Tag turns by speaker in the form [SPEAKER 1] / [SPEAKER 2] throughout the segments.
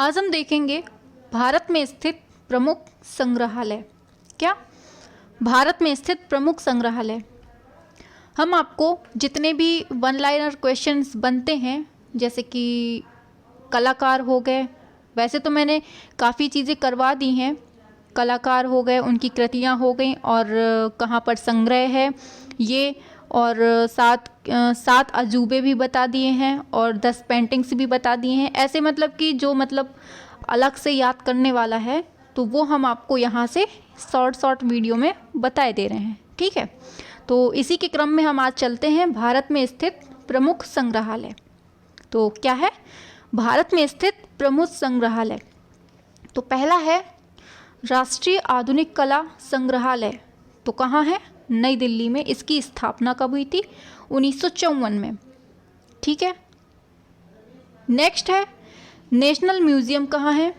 [SPEAKER 1] आज हम देखेंगे भारत में स्थित प्रमुख संग्रहालय। क्या? भारत में स्थित प्रमुख संग्रहालय। हम आपको जितने भी वन लाइनर क्वेश्चंस बनते हैं, जैसे कि कलाकार हो गए, वैसे तो मैंने काफ़ी चीज़ें करवा दी हैं। कलाकार हो गए, उनकी कृतियाँ हो गई और कहाँ पर संग्रह है ये, और सात अजूबे भी बता दिए हैं और 10 पेंटिंग्स भी बता दिए हैं। ऐसे मतलब कि जो अलग से याद करने वाला है तो वो हम आपको यहाँ से शॉर्ट वीडियो में बताए दे रहे हैं। ठीक है, तो इसी के क्रम में हम आज चलते हैं भारत में स्थित प्रमुख संग्रहालय। तो क्या है भारत में स्थित प्रमुख संग्रहालय? तो पहला है राष्ट्रीय आधुनिक कला संग्रहालय। तो कहाँ है? नई दिल्ली में। इसकी स्थापना कब हुई थी? 1954 में। ठीक है। नेक्स्ट है नेशनल म्यूजियम। कहाँ है?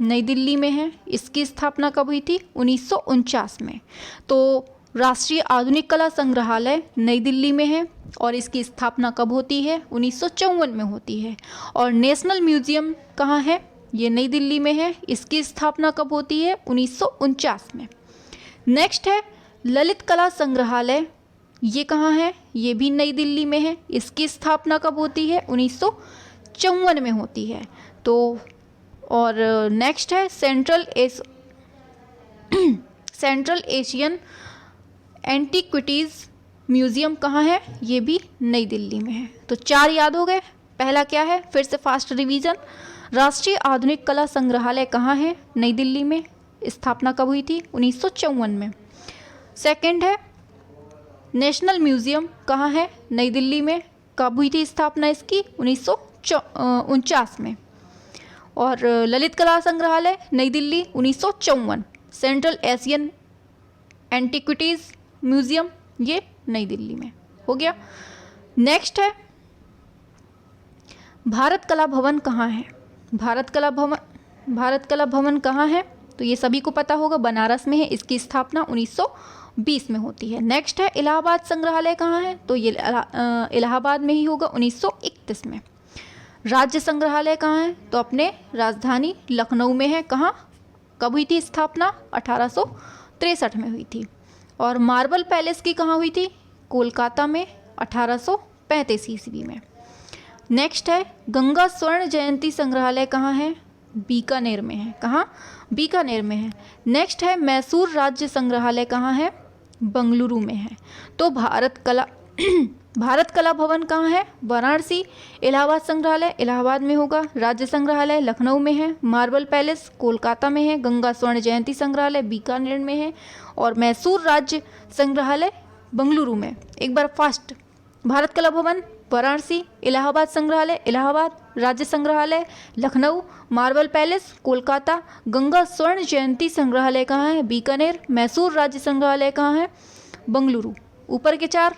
[SPEAKER 1] नई दिल्ली में है। इसकी स्थापना कब हुई थी? 1949 में। तो राष्ट्रीय आधुनिक कला संग्रहालय नई दिल्ली में है और इसकी स्थापना कब होती है? 1954 में होती है। और नेशनल म्यूजियम कहाँ है? ये नई दिल्ली में है। इसकी स्थापना कब होती है? 1949 में। नेक्स्ट है ललित कला संग्रहालय। ये कहाँ है? ये भी नई दिल्ली में है। इसकी स्थापना कब होती है? 1954 में होती है। तो और नेक्स्ट है सेंट्रल एशियन एंटीक्विटीज़ म्यूज़ियम। कहाँ है? ये भी नई दिल्ली में है। तो 4 याद हो गए। पहला क्या है? फिर से फास्ट रिवीजन। राष्ट्रीय आधुनिक कला संग्रहालय कहाँ है? नई दिल्ली में। स्थापना कब हुई थी? 1954 में। सेकंड है नेशनल म्यूज़ियम। कहाँ है? नई दिल्ली में। कब हुई थी स्थापना इसकी? 1949 में। और ललित कला संग्रहालय नई Delhi 1954। Central Asian antiquities museum ये नई दिल्ली में। हो गया। नेक्स्ट है भारत कला भवन। कहाँ है? भारत कला भवन कहाँ है? तो ये सभी को पता होगा, बनारस में है। इसकी स्थापना 1920 में होती है। नेक्स्ट है इलाहाबाद संग्रहालय। कहाँ है? तो ये इलाहाबाद में ही होगा, 1931 में। राज्य संग्रहालय कहाँ है? तो अपने राजधानी लखनऊ में है। कहाँ? कब हुई थी स्थापना? 1863 में हुई थी। और मार्बल पैलेस की कहाँ हुई थी? कोलकाता में, 1835 ईस्वी में। नेक्स्ट है गंगा स्वर्ण जयंती संग्रहालय। कहाँ है? बीकानेर में है। कहाँ? बीकानेर में है। नेक्स्ट है मैसूर राज्य संग्रहालय। कहाँ है? बंगलुरु में है। तो भारत कला भवन कहाँ है? वाराणसी। इलाहाबाद संग्रहालय इलाहाबाद में होगा। राज्य संग्रहालय लखनऊ में है। मार्बल पैलेस कोलकाता में है। गंगा स्वर्ण जयंती संग्रहालय बीकानेर में है। और मैसूर राज्य संग्रहालय बंगलुरु में। एक बार फास्ट। भारत कला भवन वाराणसी, इलाहाबाद संग्रहालय इलाहाबाद, राज्य संग्रहालय लखनऊ, मार्बल पैलेस कोलकाता, गंगा स्वर्ण जयंती संग्रहालय कहाँ है? बीकानेर। मैसूर राज्य संग्रहालय कहाँ है? बंगलुरु। ऊपर के 4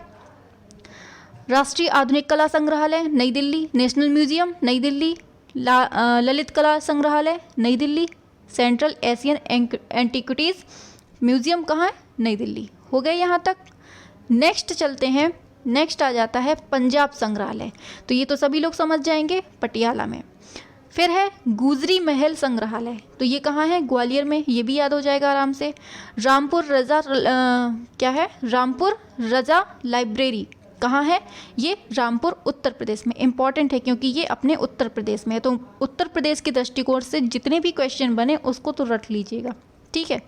[SPEAKER 1] राष्ट्रीय आधुनिक कला संग्रहालय नई दिल्ली, नेशनल म्यूजियम नई दिल्ली, ललित कला संग्रहालय नई Delhi, central Asian antiquities museum कहाँ है? नई दिल्ली। हो गए यहाँ तक। नेक्स्ट चलते हैं। नेक्स्ट आ जाता है पंजाब संग्रहालय। तो ये तो सभी लोग समझ जाएंगे, पटियाला में। फिर है गुजरी महल संग्रहालय। तो ये कहाँ है? ग्वालियर में। ये भी याद हो जाएगा आराम से। रामपुर रजा लाइब्रेरी कहाँ है? ये रामपुर उत्तर प्रदेश में। इम्पॉर्टेंट है क्योंकि ये अपने उत्तर प्रदेश में है। तो उत्तर प्रदेश के दृष्टिकोण से जितने भी क्वेश्चन बने उसको तो रट लीजिएगा। ठीक है।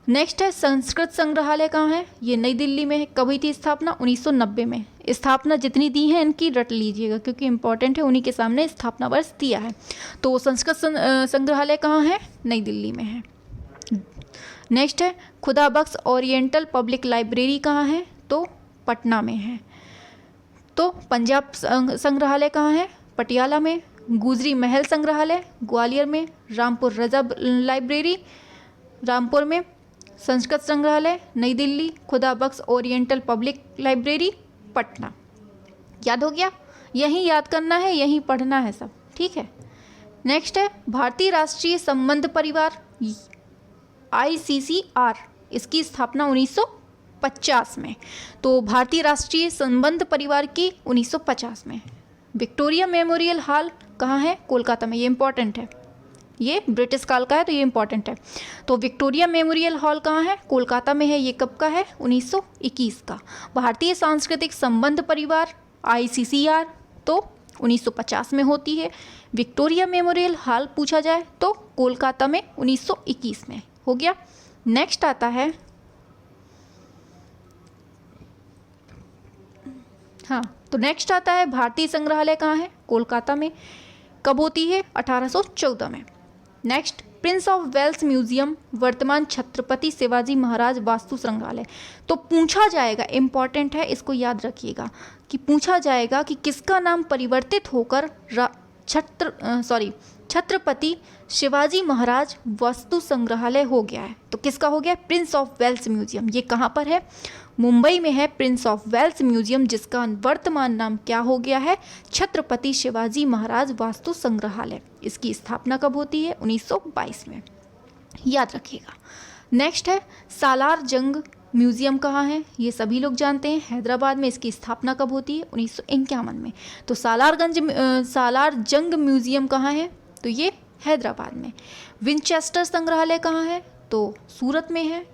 [SPEAKER 1] नेक्स्ट है संस्कृत संग्रहालय। कहाँ है? ये नई दिल्ली में है। कब हुई थी स्थापना? 1990 में। स्थापना जितनी दी है इनकी रट लीजिएगा क्योंकि इंपॉर्टेंट है, उन्हीं के सामने स्थापना वर्ष दिया है। तो संस्कृत संग्रहालय कहाँ है? नई दिल्ली में है। नेक्स्ट है खुदा बख्श ओरिएंटल पब्लिक लाइब्रेरी। कहाँ है? तो पटना में है। तो पंजाब संग्रहालय कहाँ है? पटियाला में। गुजरी महल संग्रहालय ग्वालियर में। रामपुर रजा लाइब्रेरी रामपुर में। संस्कृत संग्रहालय नई दिल्ली। खुदा बख्श ओरिएंटल पब्लिक लाइब्रेरी पटना। याद हो गया? यहीं याद करना है, यहीं पढ़ना है सब। ठीक है। नेक्स्ट है भारतीय राष्ट्रीय संबंध परिवार ICCR। इसकी स्थापना 1950 में। तो भारतीय राष्ट्रीय संबंध परिवार की 1950 में। विक्टोरिया मेमोरियल हॉल कहाँ है? कोलकाता में। ये इंपॉर्टेंट है। ये ब्रिटिश काल का है, तो ये इंपॉर्टेंट है। तो विक्टोरिया मेमोरियल हॉल कहाँ है? कोलकाता में है। ये कब का है? 1921 का। भारतीय सांस्कृतिक संबंध परिवार ICCR तो 1950 में होती है। विक्टोरिया मेमोरियल हॉल पूछा जाए तो कोलकाता में 1921 में हो गया। नेक्स्ट आता है, हाँ तो नेक्स्ट आता है भारतीय संग्रहालय कहाँ है? कोलकाता में। कब होती है? 1814 में। Next, Prince of Wales Museum वर्तमान छत्रपति शिवाजी महाराज वास्तु संग्रहालय। तो पूछा जाएगा, इंपॉर्टेंट है, इसको याद रखिएगा कि पूछा जाएगा कि किसका नाम परिवर्तित होकर छत्रपति शिवाजी महाराज वास्तु संग्रहालय हो गया है। तो किसका हो गया? Prince of Wales Museum. ये कहाँ पर है? मुंबई में है प्रिंस ऑफ वेल्स म्यूजियम, जिसका वर्तमान नाम क्या हो गया है? छत्रपति शिवाजी महाराज वास्तु संग्रहालय। इसकी स्थापना कब होती है? 1922 में, याद रखिएगा। नेक्स्ट है सालार जंग म्यूजियम कहाँ है? ये सभी लोग जानते हैं, हैदराबाद में। इसकी स्थापना कब होती है? 1951 में। तो सालार जंग म्यूजियम कहाँ है? तो ये हैदराबाद में। विंचेस्टर संग्रहालय कहाँ है? तो सूरत में है।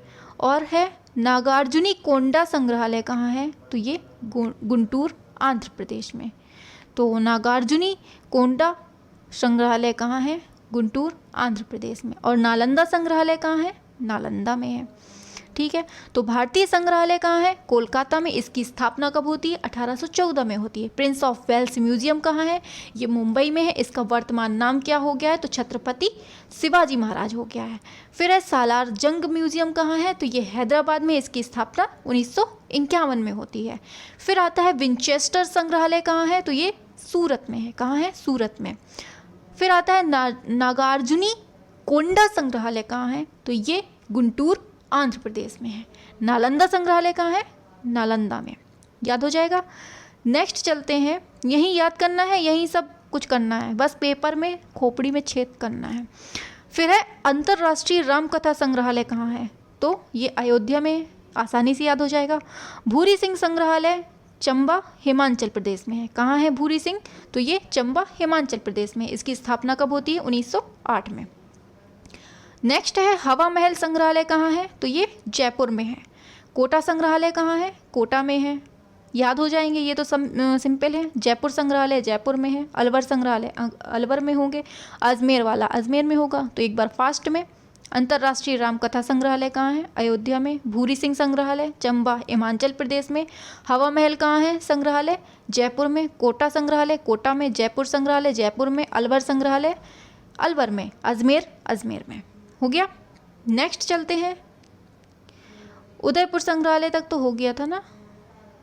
[SPEAKER 1] और है नागार्जुनी कोंडा संग्रहालय कहाँ है? तो ये गुंटूर आंध्र प्रदेश में। तो नागार्जुनी कोंडा संग्रहालय कहाँ है? गुंटूर आंध्र प्रदेश में। और नालंदा संग्रहालय कहाँ है? नालंदा में है। ठीक है, तो भारतीय संग्रहालय कहाँ है? कोलकाता में। इसकी स्थापना कब होती है? 1814 में होती है। प्रिंस ऑफ वेल्स म्यूजियम कहाँ है? ये मुंबई में है। इसका वर्तमान नाम क्या हो गया है? तो छत्रपति शिवाजी महाराज हो गया है। फिर है सालार जंग म्यूजियम कहाँ है? तो ये हैदराबाद में। इसकी स्थापना 1951 में होती है। फिर आता है विंचेस्टर संग्रहालय कहाँ है? तो ये सूरत में है। कहाँ है? सूरत में। फिर आता है नागार्जुनी कोंडा संग्रहालय कहाँ है? तो ये गुंटूर आंध्र प्रदेश में है। नालंदा संग्रहालय कहाँ है? नालंदा में। याद हो जाएगा। नेक्स्ट चलते हैं, यही याद करना है, यही सब कुछ करना है, बस पेपर में खोपड़ी में छेद करना है। फिर है अंतर्राष्ट्रीय रामकथा संग्रहालय कहाँ है? तो ये अयोध्या में, आसानी से याद हो जाएगा। भूरी सिंह संग्रहालय चंबा हिमाचल प्रदेश में है। कहाँ है भूरी सिंह? तो ये चंबा हिमाचल प्रदेश में। इसकी स्थापना कब होती है? 1908 में। नेक्स्ट है हवा महल संग्रहालय कहाँ है? तो ये जयपुर में है। कोटा संग्रहालय कहाँ है? कोटा में है। याद हो जाएंगे, ये तो सिंपल है। जयपुर संग्रहालय जयपुर में है। अलवर संग्रहालय अलवर में होंगे। अजमेर वाला अजमेर में होगा। तो एक बार फास्ट में, अंतर्राष्ट्रीय रामकथा संग्रहालय कहाँ है? अयोध्या में। भूरी सिंह संग्रहालय चंबा हिमाचल प्रदेश में। हवा महल कहाँ है संग्रहालय? जयपुर में। कोटा संग्रहालय कोटा में। जयपुर संग्रहालय जयपुर में। अलवर संग्रहालय अलवर में। अजमेर अजमेर में। हो गया। नेक्स्ट चलते हैं, उदयपुर संग्रहालय तक तो हो गया था ना?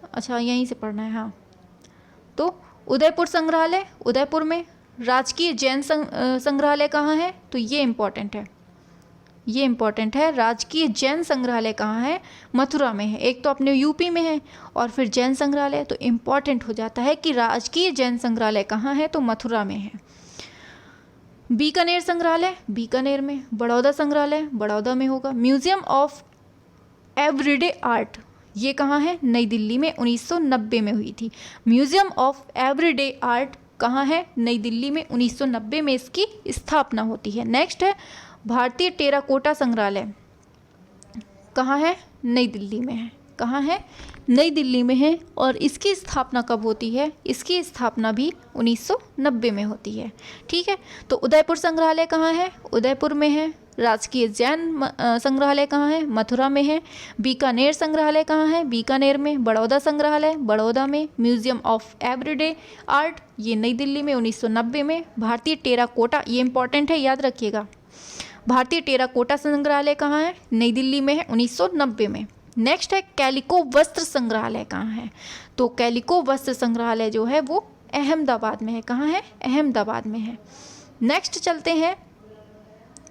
[SPEAKER 1] अच्छा, यहीं से पढ़ना है। हाँ, तो उदयपुर संग्रहालय उदयपुर में। राजकीय जैन संग्रहालय कहाँ है? तो ये इम्पॉर्टेंट है, ये इम्पॉर्टेंट है। राजकीय जैन संग्रहालय कहाँ है? मथुरा में है। एक तो अपने यूपी में है और फिर जैन संग्रहालय, तो इम्पॉर्टेंट हो जाता है कि राजकीय जैन संग्रहालय कहाँ है? तो मथुरा में है। बीकानेर संग्रहालय बीकानेर में। बड़ौदा संग्रहालय बड़ौदा में होगा। म्यूजियम ऑफ एवरीडे आर्ट ये कहाँ है? नई दिल्ली में। 1990 में हुई थी। म्यूजियम ऑफ एवरीडे आर्ट कहाँ है? नई दिल्ली में। 1990 में इसकी स्थापना होती है। नेक्स्ट है भारतीय टेराकोटा संग्रहालय कहाँ है? नई दिल्ली में है। कहाँ है? नई दिल्ली में है। और इसकी स्थापना कब होती है? इसकी स्थापना भी 1990 में होती है। ठीक है, तो उदयपुर संग्रहालय कहाँ है? उदयपुर में है। राजकीय जैन संग्रहालय कहाँ है? मथुरा में है। बीकानेर संग्रहालय कहाँ है? बीकानेर में। बड़ौदा संग्रहालय बड़ौदा में। म्यूजियम ऑफ एवरीडे आर्ट ये नई दिल्ली में 1990 में। भारतीय टेराकोटा ये इंपॉर्टेंट है, याद रखिएगा। भारतीय टेराकोटा संग्रहालय कहाँ है? नई दिल्ली में है। 1990 में। नेक्स्ट है कैलिको वस्त्र संग्रहालय कहाँ है? तो कैलिको वस्त्र संग्रहालय जो है वो अहमदाबाद में है। कहाँ है? अहमदाबाद में है। नेक्स्ट चलते हैं,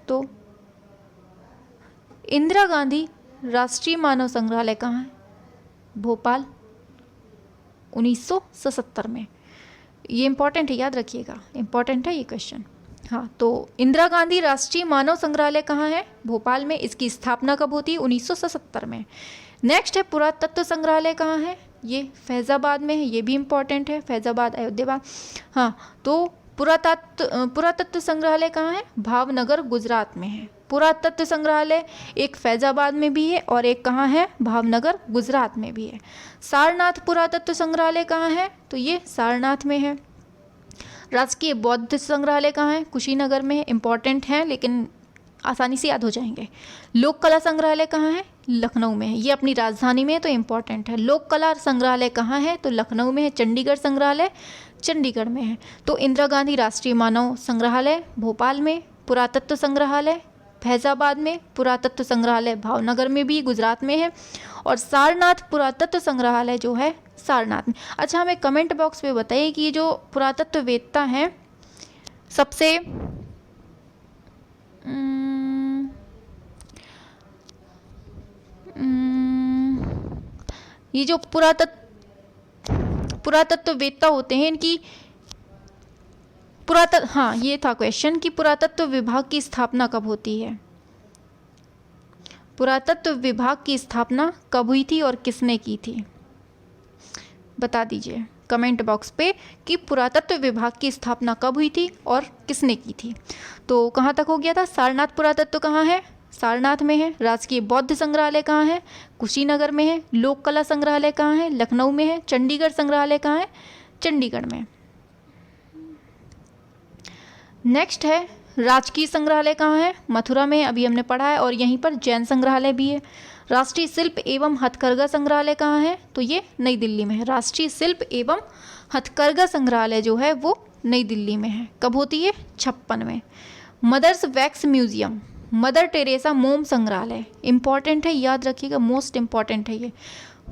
[SPEAKER 1] तो इंदिरा गांधी राष्ट्रीय मानव संग्रहालय कहाँ है? भोपाल। 1977 में। ये इंपॉर्टेंट है, याद रखिएगा, इंपॉर्टेंट है ये क्वेश्चन। हाँ, तो इंदिरा गांधी राष्ट्रीय मानव संग्रहालय कहाँ है? भोपाल में। इसकी स्थापना कब होती है? 1977 में। नेक्स्ट है पुरातत्व संग्रहालय कहाँ है? ये फैज़ाबाद में है। ये भी इम्पॉर्टेंट है, फैज़ाबाद अयोध्या। हाँ, तो पुरातत्व संग्रहालय कहाँ है? भावनगर गुजरात में है। पुरातत्व संग्रहालय एक फैजाबाद में भी है और एक कहाँ है? भावनगर गुजरात में भी है। सारनाथ पुरातत्व संग्रहालय कहाँ है? तो ये सारनाथ में है। राजकीय बौद्ध संग्रहालय कहाँ है? कुशीनगर में है। इंपॉर्टेंट है लेकिन आसानी से याद हो जाएंगे। लोक कला संग्रहालय कहाँ है? लखनऊ में है। ये अपनी राजधानी में है तो इम्पॉर्टेंट है। लोक कला संग्रहालय कहाँ है? तो लखनऊ में है। चंडीगढ़ संग्रहालय चंडीगढ़ में है। तो इंदिरा गांधी राष्ट्रीय मानव संग्रहालय भोपाल में, पुरातत्व संग्रहालय फैजाबाद में, पुरातत्व संग्रहालय भावनगर में भी गुजरात में है, और सारनाथ पुरातत्व संग्रहालय जो है सारनाथ में। अच्छा, हमें कमेंट बॉक्स में बताइए कि ये जो पुरातत्ववेत्ता हैं सबसे ये जो पुरातत्ववेत्ता होते हैं इनकी हाँ, ये था क्वेश्चन कि पुरातत्व विभाग की स्थापना कब होती है? पुरातत्व विभाग की स्थापना कब हुई थी और किसने की थी? बता दीजिए कमेंट बॉक्स पे कि पुरातत्व विभाग की स्थापना कब हुई थी और किसने की थी। तो कहाँ तक हो गया था? सारनाथ पुरातत्व कहाँ है? सारनाथ में है। राजकीय बौद्ध संग्रहालय कहाँ है? कुशीनगर में है। लोक कला संग्रहालय कहाँ है? लखनऊ में है। चंडीगढ़ संग्रहालय कहाँ है? चंडीगढ़ में। नेक्स्ट है राजकीय संग्रहालय कहाँ है? मथुरा में, अभी हमने पढ़ा है, और यहीं पर जैन संग्रहालय भी है। राष्ट्रीय शिल्प एवं हथकरघा संग्रहालय कहाँ है? तो ये नई दिल्ली में है। राष्ट्रीय शिल्प एवं हथकरघा संग्रहालय जो है वो नई दिल्ली में है। कब होती है? 56 में। Mother's Wax Museum, Mother Teresa मोम संग्रहालय, इंपॉर्टेंट है, याद रखिएगा, मोस्ट इंपॉर्टेंट है ये।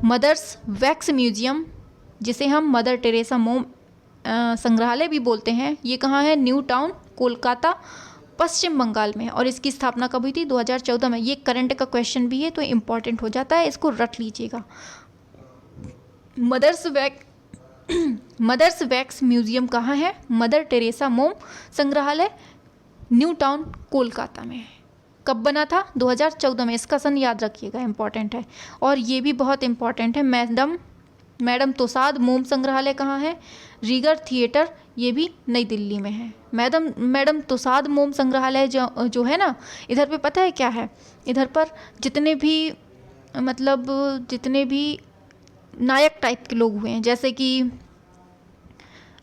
[SPEAKER 1] मदर्स वैक्स म्यूजियम, जिसे हम मदर टेरेसा मोम संग्रहालय भी बोलते हैं, ये कहाँ है? न्यू टाउन कोलकाता पश्चिम बंगाल में, और इसकी स्थापना कब हुई थी? 2014 में। ये करंट का क्वेश्चन भी है तो इम्पॉर्टेंट हो जाता है, इसको रट लीजिएगा। मदर्स वैक्स म्यूजियम कहाँ है? मदर टेरेसा मोम संग्रहालय न्यू टाउन कोलकाता में। कब बना था? 2014 में। इसका सन याद रखिएगा, इंपॉर्टेंट है। और ये भी बहुत इंपॉर्टेंट है, मैडम तुसाद मोम संग्रहालय कहाँ है? रीगर थिएटर, ये भी नई दिल्ली में है। मैडम तुसाद मोम संग्रहालय जो है ना, इधर पे पता है क्या है? इधर पर जितने भी नायक टाइप के लोग हुए हैं, जैसे कि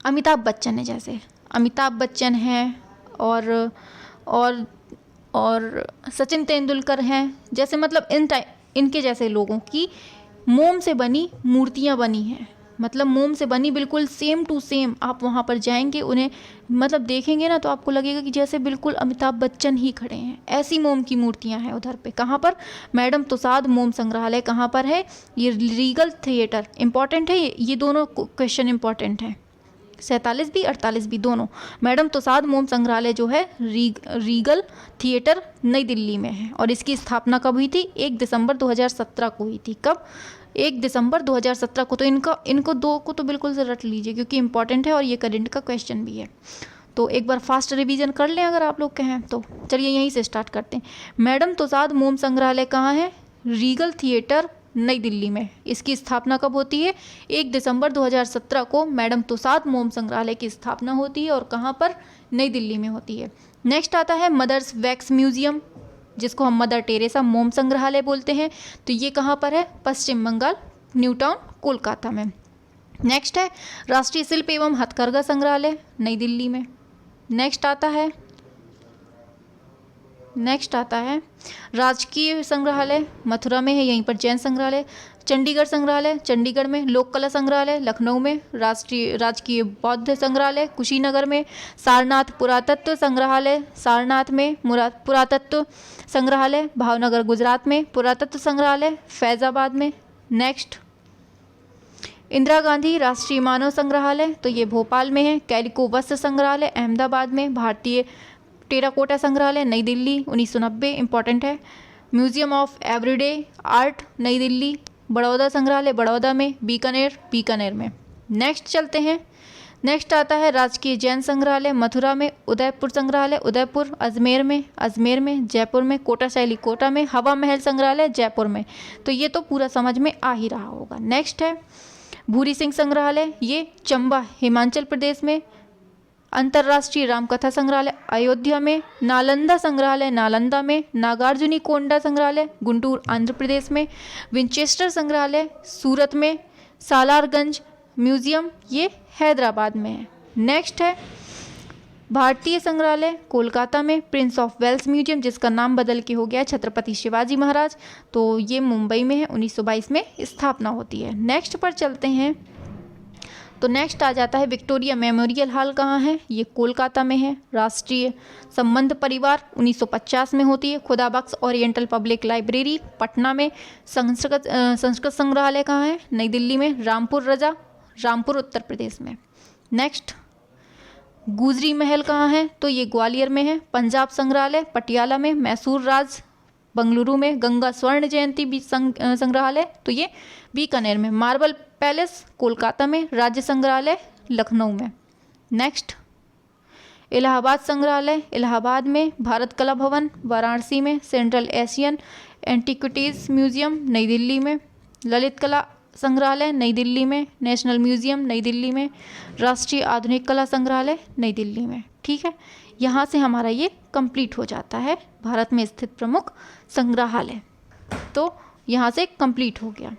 [SPEAKER 1] अमिताभ बच्चन है, जैसे अमिताभ बच्चन हैं और सचिन तेंदुलकर हैं, जैसे मतलब इनके जैसे लोगों की मोम से बनी मूर्तियाँ बनी हैं। मतलब मोम से बनी बिल्कुल सेम टू सेम। आप वहाँ पर जाएंगे, उन्हें मतलब देखेंगे ना तो आपको लगेगा कि जैसे बिल्कुल अमिताभ बच्चन ही खड़े हैं। ऐसी मोम की मूर्तियाँ हैं उधर पे। कहाँ पर? मैडम तुसाद मोम संग्रहालय कहाँ पर है? ये रीगल थिएटर, इंपॉर्टेंट है ये दोनों क्वेश्चन इंपॉर्टेंट है। 47 भी 48 भी दोनों। मैडम तुसाद मोम संग्रहालय जो है रीगल थिएटर नई दिल्ली में है, और इसकी स्थापना कब हुई थी? 1 दिसंबर 2017 को हुई थी। कब? 1 दिसंबर 2017 को। तो इनको दो को तो बिल्कुल से रट लीजिए क्योंकि इंपॉर्टेंट है और ये करंट का क्वेश्चन भी है। तो एक बार फास्ट रिवीजन कर लें अगर आप लोग कहें तो। चलिए यहीं से स्टार्ट करते हैं। मैडम तुसाद मोम संग्रहालय कहाँ है? रीगल थिएटर नई दिल्ली में। इसकी स्थापना कब होती है? 1 दिसंबर 2017 को मैडम तुसाद मोम संग्रहालय की स्थापना होती है, और कहाँ पर? नई दिल्ली में होती है। नेक्स्ट आता है मदर्स वैक्स म्यूजियम, जिसको हम मदर टेरेसा मोम संग्रहालय बोलते हैं। तो ये कहाँ पर है? पश्चिम बंगाल, न्यू टाउन कोलकाता में। नेक्स्ट है राष्ट्रीय शिल्प एवं हथकरघा संग्रहालय नई दिल्ली में। नेक्स्ट आता है राजकीय संग्रहालय, मथुरा में है, यहीं पर जैन संग्रहालय। चंडीगढ़ संग्रहालय चंडीगढ़ में। लोक कला संग्रहालय लखनऊ में। राजकीय बौद्ध संग्रहालय कुशीनगर में। सारनाथ पुरातत्व संग्रहालय सारनाथ में। पुरातत्व संग्रहालय भावनगर गुजरात में। पुरातत्व संग्रहालय फैजाबाद में। नेक्स्ट इंदिरा गांधी राष्ट्रीय मानव संग्रहालय, तो ये भोपाल में है। कैलिको वस्त्र संग्रहालय अहमदाबाद में। भारतीय टेराकोटा संग्रहालय नई दिल्ली 1990, इंपॉर्टेंट है। म्यूजियम ऑफ एवरीडे आर्ट नई दिल्ली। बड़ौदा संग्रहालय बड़ौदा में। बीकानेर में। नेक्स्ट चलते हैं। नेक्स्ट आता है राजकीय जैन संग्रहालय मथुरा में। उदयपुर संग्रहालय उदयपुर। अजमेर में। जयपुर में। कोटा शैली कोटा में। हवा महल संग्रहालय जयपुर में। तो ये तो पूरा समझ में आ ही रहा होगा। नेक्स्ट है भूरी सिंह संग्रहालय, ये चंबा हिमाचल प्रदेश में। अंतर्राष्ट्रीय रामकथा संग्रहालय अयोध्या में, नालंदा संग्रहालय नालंदा में, नागार्जुनीकोंडा संग्रहालय गुंटूर आंध्र प्रदेश में, विंचेस्टर संग्रहालय सूरत में, सालारगंज म्यूजियम ये हैदराबाद में है। नेक्स्ट है भारतीय संग्रहालय कोलकाता में, प्रिंस ऑफ वेल्स म्यूजियम जिसका नाम बदल के हो गया छत्रपति शिवाजी महाराज, तो ये मुंबई में है, 1922 में स्थापना होती है। नेक्स्ट पर चलते हैं, तो नेक्स्ट आ जाता है विक्टोरिया मेमोरियल हॉल कहाँ है, ये कोलकाता में है। राष्ट्रीय संबंध परिवार 1950 में होती है। Khudabakhsh oriental public library Patna में। संस्कृत संग्रहालय कहाँ है, नई दिल्ली में। रामपुर रजा रामपुर उत्तर प्रदेश में। नेक्स्ट गुजरी महल कहाँ है, तो ये ग्वालियर में है। पंजाब संग्रहालय पटियाला में। मैसूर राज बंगलुरु में। गंगा स्वर्ण जयंती भी संग्रहालय तो ये बीकानेर में। मार्बल पैलेस कोलकाता में। राज्य संग्रहालय लखनऊ में। नेक्स्ट इलाहाबाद संग्रहालय इलाहाबाद में। भारत कला भवन वाराणसी में। सेंट्रल एशियन एंटिक्विटीज़ म्यूजियम नई दिल्ली में। ललित कला संग्रहालय नई दिल्ली में। नेशनल म्यूजियम नई दिल्ली में। राष्ट्रीय आधुनिक कला संग्रहालय नई दिल्ली में। ठीक है, यहाँ से हमारा ये कंप्लीट हो जाता है भारत में स्थित प्रमुख संग्रहालय, तो यहाँ से कंप्लीट हो गया।